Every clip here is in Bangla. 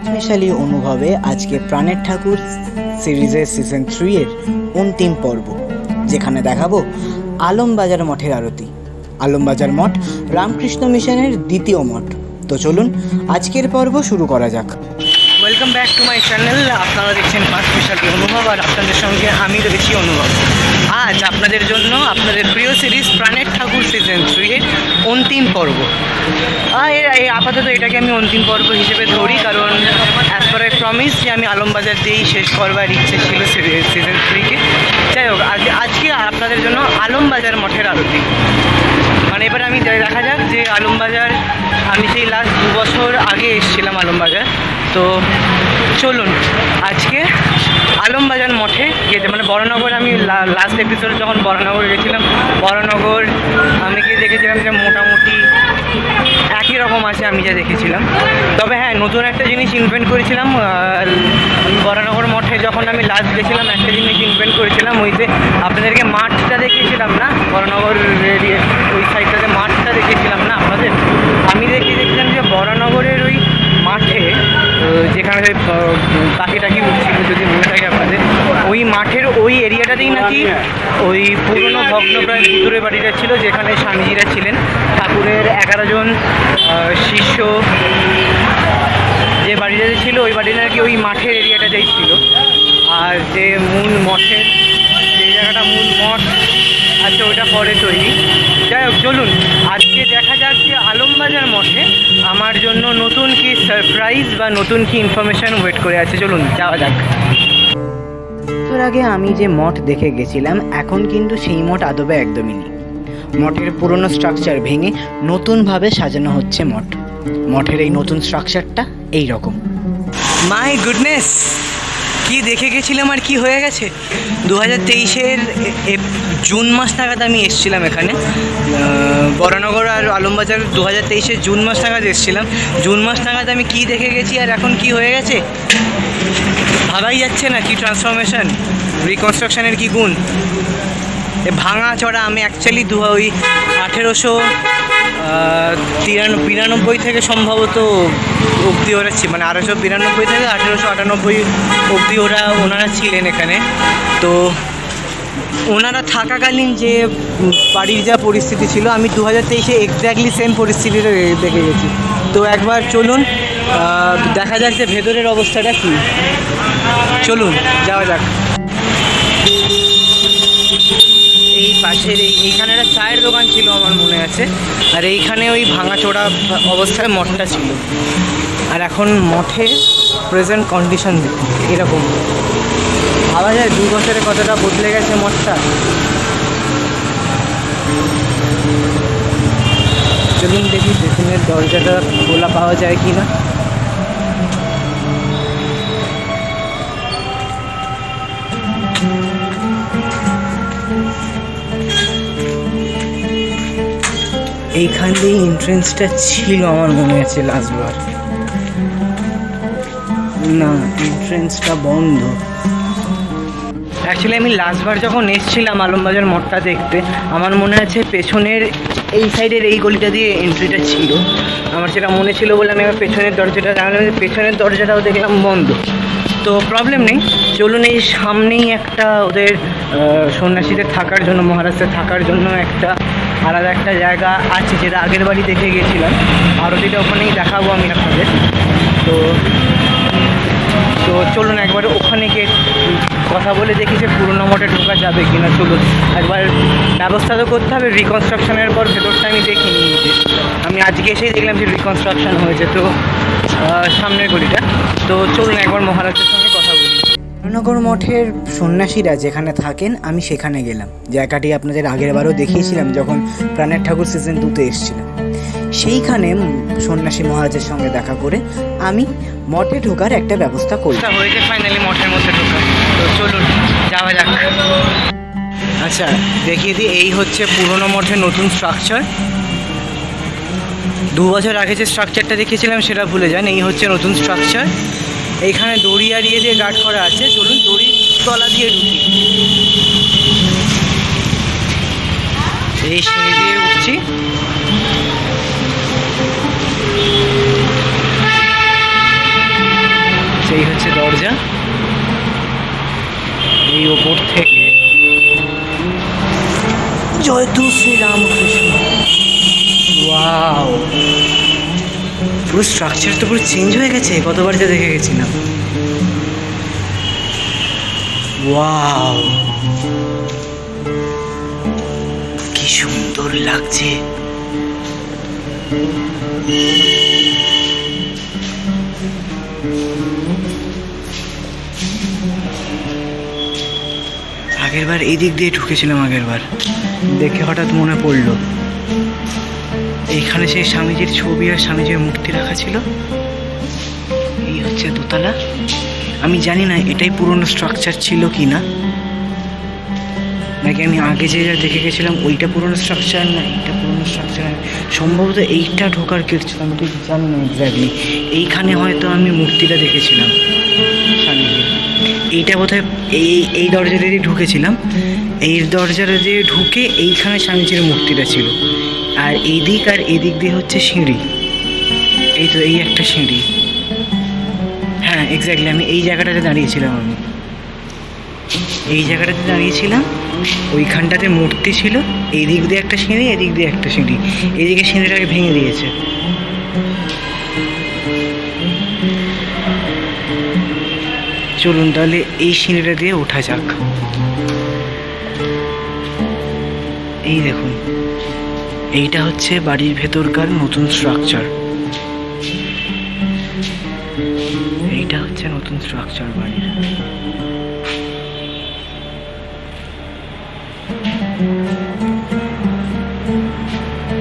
স্পেশালি অনুভবে আজকে প্রাণের ঠাকুর সিরিজের সিজন 3 এর অন্তিম পর্ব, যেখানে দেখাবো আলমবাজার মঠের আরতি। আলমবাজার মঠ রামকৃষ্ণ মিশনের দ্বিতীয় মঠ। তো চলুন আজকের পর্ব শুরু করা যাক। Welcome back to my channel. আপনারা দেখছেন ফার্স্ট স্পেশালি অনুভব, আর আপনাদের সঙ্গে আমি রয়েছি অনুভব। আজ আপনাদের জন্য আপনাদের প্রিয় সিরিজ প্রাণের ঠাকুর সিজন 3 এর অন্তিম পর্ব। আপাতত এটাকে আমি অন্তিম পর্ব হিসেবে ধরি, কারণ অ্যাজ পার আই প্রমিস যে আমি আলমবাজার দিয়েই শেষ করবার ইচ্ছে ছিল সিজন 3-কে। যাই হোক, আজকে আপনাদের জন্য আলমবাজার মঠের আরতি। মানে এবার আমি দেখা যাক যে আলমবাজার, আমি সেই লাস্ট 2 বছর আগে এসেছিলাম আলমবাজার। তো চলুন আজকে আলমবাজার মঠে গিয়ে, মানে বড়নগর, আমি লাস্ট এপিসোড যখন বড়নগর গেছিলাম, বড়নগর আমি গিয়ে দেখেছিলাম যে মোটামুটি একই রকম আছে আমি যা দেখেছিলাম। তবে হ্যাঁ, নতুন একটা জিনিস ইনভেন্ট করেছিলাম বড়নগর মঠে যখন আমি লাস্ট গেছিলাম। একটা জিনিস ইনভেন্ট করেছিলাম, ওই যে আপনাদেরকে মাঠটা দেখিয়েছিলাম না, বড়নগর ওই সাইডটাতে মাঠটা দেখিয়েছিলাম না আপনাদের। আমি দেখছিলাম যে বড়নগরের ওই মাঠে, যেখানে পাখি টাকি উঠছিল, যদি মনে থাকে আপনাদের, ওই মাঠের ওই এরিয়াটাতেই নাকি ওই পুরনো ভগ্নপ্রায় ভুতুরে বাড়িটা ছিল, যেখানে স্বামীজিরা ছিলেন। ঠাকুরের 11 জন শিষ্য যে বাড়িটাতে ছিল, ওই বাড়িটা নাকি ওই মাঠের এরিয়াটাতেই ছিল। আর যে মূল মঠের যে জায়গাটা, মূল মঠ আছে, ওইটা পরে তৈরি। যাই হোক, চলুন আজকে দেখা যাক যে আলমবাজার মঠে আমার জন্য নতুন কি সারপ্রাইজ বা নতুন কি ইনফরমেশান ওয়েট করে আছে। চলুন যাওয়া যাক। এর আগে আমি যে মঠ দেখে গেছিলাম, এখন কিন্তু সেই মঠ আদবে একদমই নেই। মঠের পুরনো স্ট্রাকচার ভেঙে নতুনভাবে সাজানো হচ্ছে মঠ। মঠের এই নতুন স্ট্রাকচারটা এই রকম। মাই গুডনেস, কি দেখে গেছিলাম আর কি হয়ে গেছে। 2023-এর জুন মাস নাগাদ আমি এসেছিলাম এখানে বড়নগর আর আলমবাজার। 2023-এর জুন মাস নাগাদ এসেছিলাম। জুন মাস নাগাদ আমি কি দেখে গেছি আর এখন কি হয়ে গেছে, ভাবাই যাচ্ছে না। কি ট্রান্সফরমেশন, রিকনস্ট্রাকশনের কি গুণ। ভাঙা চড়া আমি অ্যাকচুয়ালি ওই 1892 থেকে সম্ভবত অবধি ওরা মানে 1892 থেকে 1898 অবধি ওনারা ছিলেন এখানে। তো ওনারা থাকাকালীন যে বাড়ির যা পরিস্থিতি ছিল, আমি 2023-এ এক্স্যাক্টলি সেম পরিস্থিতিটা দেখে গেছি। তো একবার চলুন দেখা যাক যে ভেতরের অবস্থাটা কী। চলুন যাওয়া যাক। এই পাশের এইখানে একটা চায়ের দোকান ছিল আমার মনে আছে, আর এইখানে ওই ভাঙাচোরা অবস্থায় মঠটা ছিল। আর এখন মঠের প্রেজেন্ট কন্ডিশন এরকম। ভাবা যায় 2 বছরে কতটা বদলে গেছে মঠটা। চলুন দেখি পেছনের দরজাটা খোলা পাওয়া যায় কি না। এইখান দিয়ে এন্ট্রেন্সটা ছিল আমার মনে আছে লাস্টবার। না, এন্ট্রেন্সটা বন্ধ। অ্যাকচুয়ালি আমি লাস্টবার যখন এসেছিলাম আলমবাজার মঠটা দেখতে, আমার মনে আছে পেছনের এই সাইডের এই গলিটা দিয়ে এন্ট্রিটা ছিল। আমার সেটা মনে ছিল বলে আমি পেছনের দরজাটা জানলাম, পেছনের দরজাটাও দেখলাম বন্ধ। তো প্রবলেম নেই, চলুন এই সামনেই একটা ওদের সন্ন্যাসীদের থাকার জন্য, মহারাষ্ট্রে থাকার জন্য একটা আলাদা একটা জায়গা আছে, যেটা আগের বাড়ি দেখে গিয়েছিলাম। আরতিটা ওখানেই দেখাবো আমি আপনাদের। তো চলুন একবার ওখানে গিয়ে কথা বলে দেখি যে পুরোনো মঠে ঢোকা যাবে কিনা। চলুন একবার, ব্যবস্থা তো করতে হবে। রিকনস্ট্রাকশনের পর ভেতরটা আমি দেখিনি, আমি আজকে এসেই দেখলাম যে রিকনস্ট্রাকশন হয়েছে। তো সামনের গলিটা। তো চলুন একবার মহারাজের সঙ্গে কথা বলি। বড়নগর মঠের সন্ন্যাসীরা যেখানে থাকেন, আমি সেখানে গেলাম। জায়গাটি আপনাদের আগের বারও দেখিয়েছিলাম যখন প্রাণের ঠাকুর সিজন 2-তে এসেছিলাম। সেইখানে সন্ন্যাসী মহারাজের সঙ্গে দেখা করে আমি মঠে ঢোকার একটা ব্যবস্থা করলাম। হয়েছে ফাইনালি মঠের মধ্যে ঢোকা। তো চলুন যাওয়া যাক। আচ্ছা, দেখিয়ে দিই, এই হচ্ছে পুরনো মঠের নতুন স্ট্রাকচার। 2 বছর আগে যে স্ট্রাকচারটা দেখিয়েছিলাম সেটা ভুলে যান। এই হচ্ছে নতুন স্ট্রাকচার। এইখানে দড়ি আড়িয়ে দিয়ে গার্ড করা আছে। চলুন দড়ির তলা দিয়ে ঢুকি। এই সিঁড়ি দিয়ে উঠছি। জয় তু শ্রী রামকৃষ্ণ। ওয়াও, পুরো স্ট্রাকচার তো পুরো চেঞ্জ হয়ে গেছে, কতবার যা দেখে গেছিলাম। ওয়াও, কি সুন্দর লাগছে। আগেরবার এই দিক দিয়ে ঢুকেছিলাম, আগেরবার দেখে হঠাৎ মনে পড়লো এইখানে সেই স্বামীজির ছবি আর স্বামীজির মূর্তি রাখা ছিল। এই হচ্ছে দোতলা। আমি জানি না এটাই পুরনো স্ট্রাকচার ছিল কি না, নাকি আমি আগে যে যা দেখে গেছিলাম ওইটা পুরনো স্ট্রাকচার, না এইটা পুরনো স্ট্রাকচার। সম্ভবত এইটা ঢোকার গেট ছিল, আমি ঠিক জানি না এক্স্যাক্টলি। এইখানে হয়তো আমি মূর্তিটা দেখেছিলাম স্বামীজির। এইটা বোধহয় এই দরজা দিয়ে ঢুকেছিলাম, এই দরজাটা দিয়ে ঢুকে এইখানে স্বামীজির মূর্তিটা ছিল। আর এদিক আর এদিক দিয়ে হচ্ছে সিঁড়ি। এই তো এই একটা সিঁড়ি। হ্যাঁ এক্স্যাক্টলি, আমি এই জায়গাটাতে দাঁড়িয়েছিলাম। আমি এই জায়গাটাতে দাঁড়িয়েছিলাম, ওইখানটাতে মূর্তি ছিল। এই দিক দিয়ে একটা সিঁড়ি, এদিক দিয়ে একটা সিঁড়ি। এদিকে সিঁড়িটাকে ভেঙে দিয়েছে। চলুন তাহলে এই সিঁড়িটা দিয়ে ওঠা যাক। এই দেখুন, এইটা হচ্ছে বাড়ির ভেতরকার নতুন স্ট্রাকচার। এইটা হচ্ছে নতুন স্ট্রাকচার বাড়ির।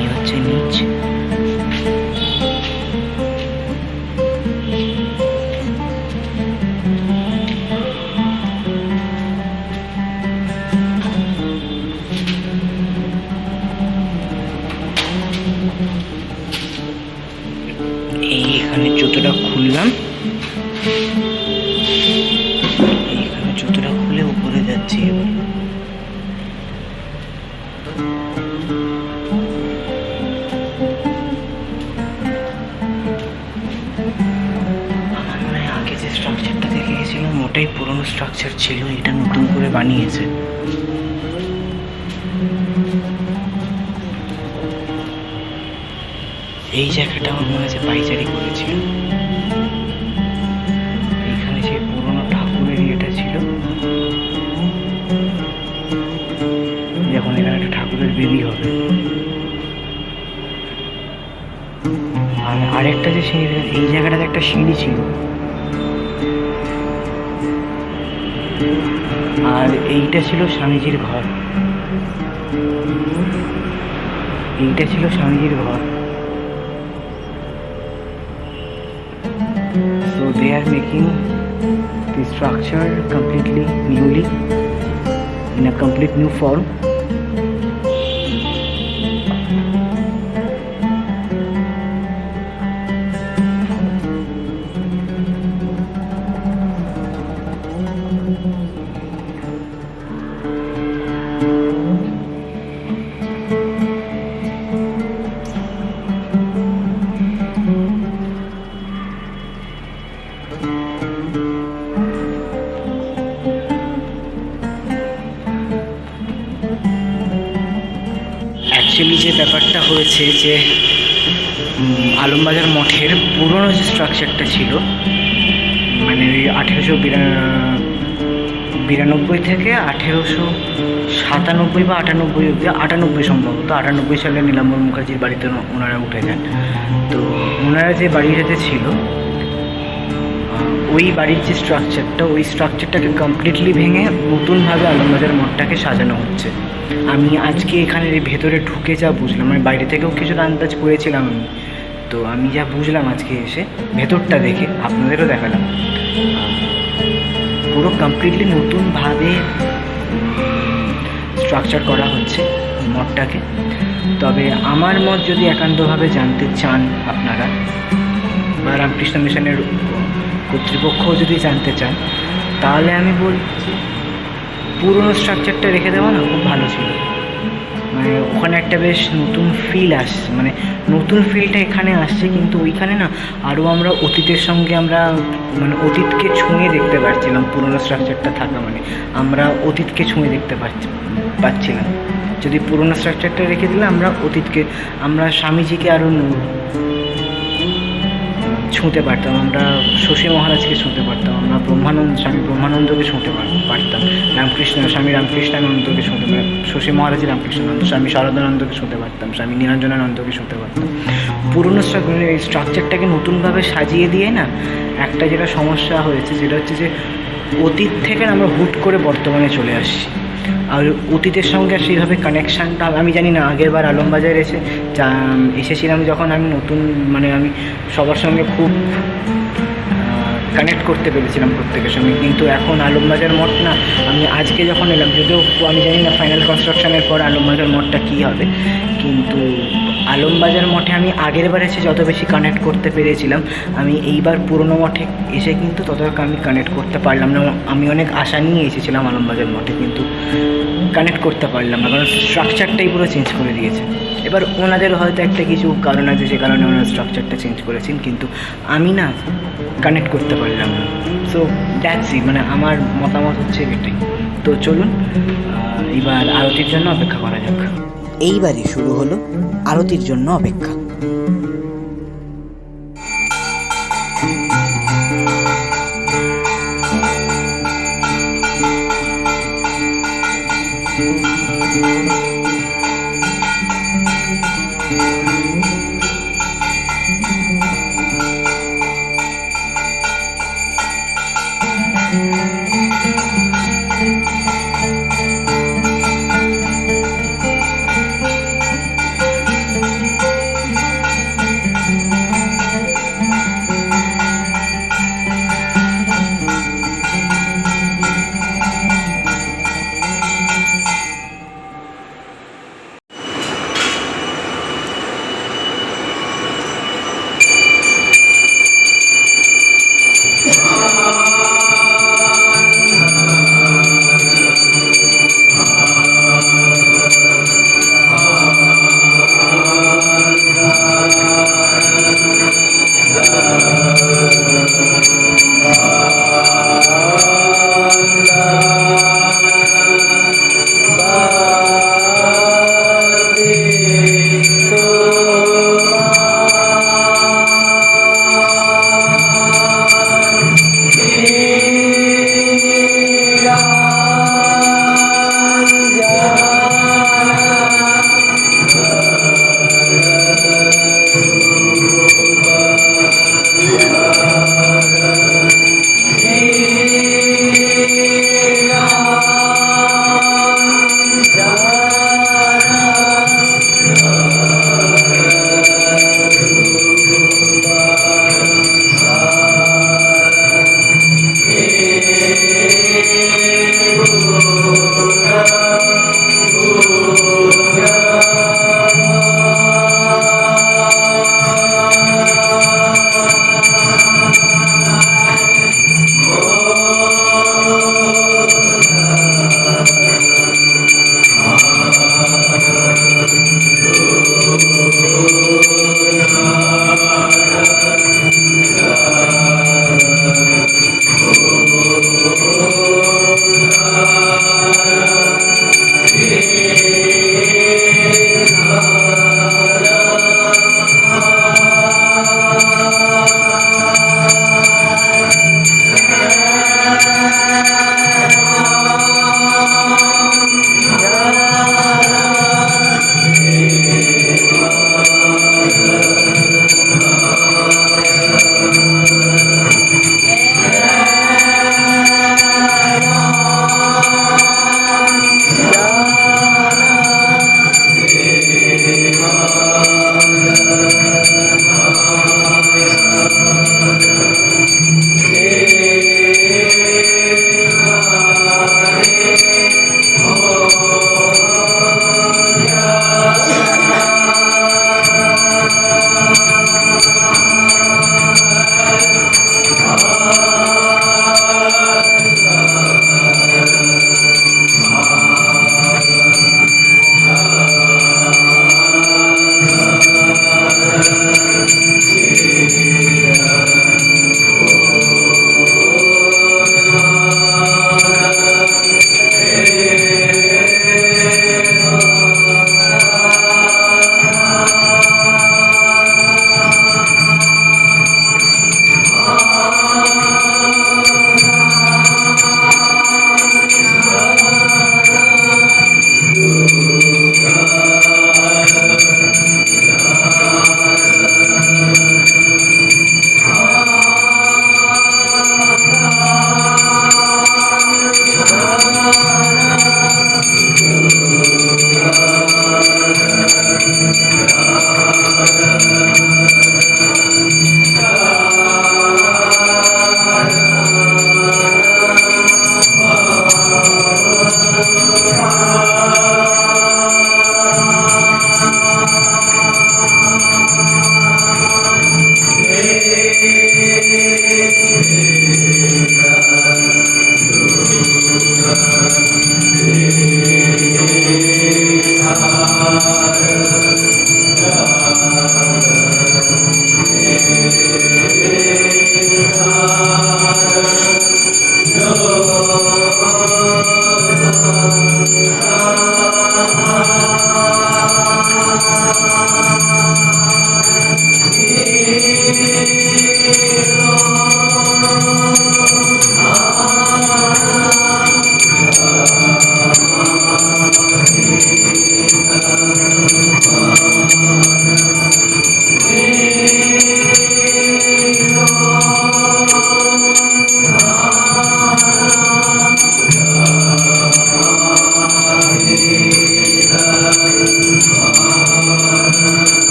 এই হচ্ছে নিচ। এইখানে জুতোটা খুললাম, এইখানে জুতোটা খুলে উপরে যাচ্ছি। এবার আমার মনে হয় আগে যে স্ট্রাকচারটা দেখে গেছিলাম ওটাই পুরনো স্ট্রাকচার ছিল, এটা নতুন করে বানিয়েছে। এই জায়গাটা আমার মনে হচ্ছে পাইচারি করেছিল। এইখানে সেই পুরোনো ঠাকুরের ইয়েটা ছিল, যখন এখানে একটা ঠাকুরের বেদি হবে। আর আরেকটা যে সিঁড়ি, এই জায়গাটাতে একটা সিঁড়ি ছিল। আর এইটা ছিল স্বামীজির ঘর। এইটা ছিল স্বামীজির ঘর। So they are making the structure completely newly, in a complete new form. Actually যে ব্যাপারটা হয়েছে যে আলমবাজার মঠের পুরনো যে স্ট্রাকচারটা ছিল, মানে ওই 1892 থেকে 1897 বা 98 অব্দি, 98 সম্ভবত, 98 সালে নীলাম্বর মুখার্জির বাড়িতে ওনারা উঠে যান। তো ওনারা যে বাড়িটাতে ছিল, ওই বাড়ির যে স্ট্রাকচারটা, ওই স্ট্রাকচারটাকে কমপ্লিটলি ভেঙে নতুনভাবে আলমবাজার মঠটাকে সাজানো হচ্ছে। আমি আজকে এখানে ভেতরে ঢুকে যা বুঝলাম, মানে বাইরে থেকেও কিছুটা আন্দাজ করেছিলাম আমি, তো আমি যা বুঝলাম আজকে এসে ভেতরটা দেখে আপনাদেরও দেখালাম, পুরো কমপ্লিটলি নতুনভাবে স্ট্রাকচার করা হচ্ছে মঠটাকে। তবে আমার মত যদি একান্তভাবে জানতে চান আপনারা, বা রামকৃষ্ণ মিশনের কর্তৃপক্ষ যদি জানতে চান, তাহলে আমি বলছি পুরনো স্ট্রাকচারটা রেখে দেওয়া না খুব ভালো ছিল। মানে ওখানে একটা বেশ নতুন ফিল আসছে, মানে নতুন ফিলটা এখানে আসছে, কিন্তু ওইখানে না আরও আমরা অতীতের সঙ্গে আমরা মানে অতীতকে ছুঁয়ে দেখতে পারছিলাম। পুরনো স্ট্রাকচারটা থাকা মানে আমরা অতীতকে ছুঁয়ে দেখতে পাচ্ছিলাম। যদি পুরনো স্ট্রাকচারটা রেখে দিলে আমরা অতীতকে, আমরা স্বামীজিকে আরও ছুঁতে পারতাম, আমরা শশী মহারাজকে ছুঁতে পারতাম, আমরা স্বামী ব্রহ্মানন্দকে ছুঁতে পারতাম, স্বামী রামকৃষ্ণানন্দকে ছুঁতে পারতাম, শশী মহারাজ রামকৃষ্ণানন্দ, স্বামী শারদানন্দকে ছুঁতে পারতাম, স্বামী নিরঞ্জনানন্দকে ছুঁতে পারতাম। পুরনো স্ট্রাকচারটাকে নতুনভাবে সাজিয়ে দিয়ে না একটা যেটা সমস্যা হয়েছে সেটা হচ্ছে যে অতীত থেকে আমরা হুট করে বর্তমানে চলে আসছি, আর অতীতের সঙ্গে সেইভাবে কানেকশানটা আমি জানি না। আগের বার আলমবাজার এসেছিলাম যখন আমি নতুন, মানে আমি সবার সঙ্গে খুব কানেক্ট করতে পেরেছিলাম প্রত্যেকের সঙ্গে, কিন্তু এখন আলমবাজার মঠ না, আমি আজকে যখন এলাম, যদিও আমি জানি না ফাইনাল কনস্ট্রাকশনের পর আলমবাজার মঠটা কী হবে, কিন্তু আলমবাজার মঠে আমি আগের বার এসে যত বেশি কানেক্ট করতে পেরেছিলাম, আমি এইবার পুরনো মঠে এসে কিন্তু তত আমি কানেক্ট করতে পারলাম না। আমি অনেক আশা নিয়ে এসেছিলাম আলমবাজার মঠে, কিন্তু কানেক্ট করতে পারলাম না, কারণ স্ট্রাকচারটাই পুরো চেঞ্জ করে দিয়েছে। এবার ওনাদের হয়তো একটা কিছু কারণ আছে, সে কারণে ওনার স্ট্রাকচারটা চেঞ্জ করেছেন, কিন্তু আমি না কানেক্ট করতে পারলাম না। সো দ্যাটস ইট, মানে আমার মতামত হচ্ছে এটাই। তো চলুন এবার আরতির জন্য অপেক্ষা করা যাক। এইবারই শুরু হলো আরতির জন্য অপেক্ষা।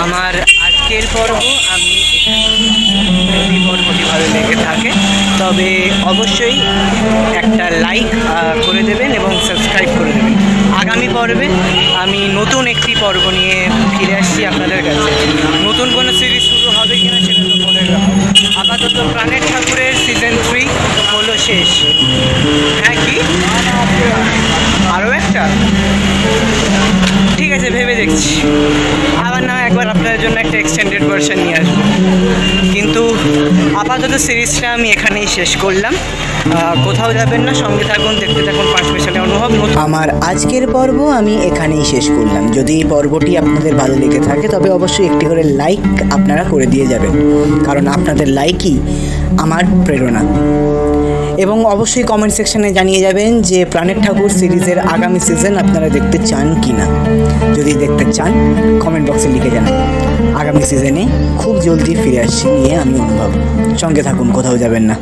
আমার আজকের পর্ব আমি যদি পর্বটি ভালো লেগে থাকে তবে অবশ্যই একটা লাইক করে দেবেন এবং সাবস্ক্রাইব করে দেবেন। আগামী পর্বে আমি নতুন একটি পর্ব নিয়ে ফিরে আসছি আপনাদের কাছে। নতুন কোনো সিরিজ শুরু হবে কিনা সেটা তো বলে রাখো। আপাতত প্রাণের ঠাকুরের সিজন 3 হলো শেষ। হ্যাঁ, কি আরও একটা? ঠিক আছে, ভেবে দেখছি। আবার না একবার আপনাদের জন্য একটা এক্সটেন্ডেড ভার্সন নিয়ে আসবো। কিন্তু আপাতত সিরিজটা আমি এখানেই শেষ করলাম। কোথাও যাবেন না, সঙ্গে থাকুন, দেখতে থাকুন পাঁচমিশালি অনুভব। আমার আজকের পর্ব আমি এখানেই শেষ করলাম। যদি এই পর্বটি আপনাদের ভালো লেগে থাকে তবে অবশ্যই একটি করে লাইক আপনারা করে দিয়ে যাবেন, কারণ আপনাদের লাইকই আমার প্রেরণা। এবং অবশ্যই কমেন্ট সেকশনে জানিয়ে যাবেন যে প্রাণের ঠাকুর সিরিজের আগামী সিজন আপনারা দেখতে চান কি না। যদি দেখতে চান কমেন্ট বক্সে লিখে জানান। আগামী সিজনে খুব জলদি ফিরে আসছি নিয়ে আমি অনুভব। সঙ্গে থাকুন, কোথাও যাবেন না।